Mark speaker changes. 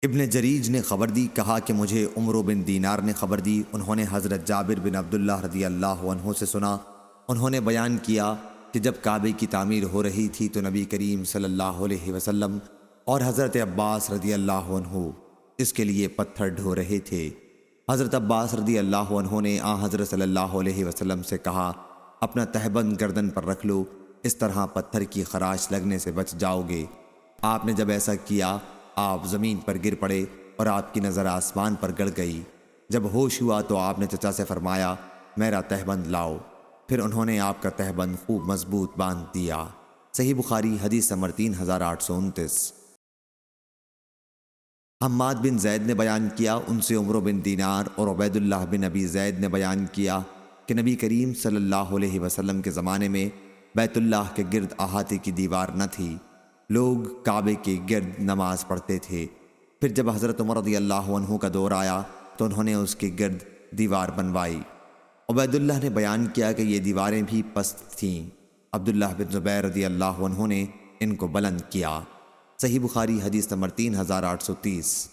Speaker 1: ابن جریج نے خبر دی، کہا کہ مجھے عمرو بن دینار نے خبر دی، انہوں نے حضرت جابر بن عبداللہ رضی اللہ عنہ سے سنا، انہوں نے بیان کیا کہ جب کعبے کی تعمیر ہو رہی تھی تو نبی کریم صلی اللہ علیہ وسلم اور حضرت عباس رضی اللہ عنہ اس کے لیے پتھر ڈھو رہے تھے۔ حضرت عباس رضی اللہ عنہ نے حضرت صلی اللہ علیہ وسلم سے کہا، اپنا تہبند گردن پر رکھ لو، اس طرح پتھر کی خراش لگنے سے بچ جاؤ گے۔ آپ نے جب ایسا کیا، آپ زمین پر گر پڑے اور آپ کی نظر آسمان پر گڑ گئی۔ جب ہوش ہوا تو آپ نے چچا سے فرمایا، میرا تہبند لاؤ۔ پھر انہوں نے آپ کا تہبند خوب مضبوط باندھ دیا۔ صحیح بخاری حدیث نمبر 3829۔ حماد بن زید نے بیان کیا، ان سے عمرو بن دینار اور عبید اللہ بن ابی زید نے بیان کیا کہ نبی کریم صلی اللہ علیہ وسلم کے زمانے میں بیت اللہ کے گرد احاطے کی دیوار نہ تھی، لوگ کعبے کے گرد نماز پڑھتے تھے۔ پھر جب حضرت عمر رضی اللہ عنہ کا دور آیا تو انہوں نے اس کے گرد دیوار بنوائی۔ عبید اللہ نے بیان کیا کہ یہ دیواریں بھی پست تھیں، عبداللہ بن زبیر رضی اللہ عنہ نے ان کو بلند کیا۔ صحیح بخاری حدیث نمبر 3830۔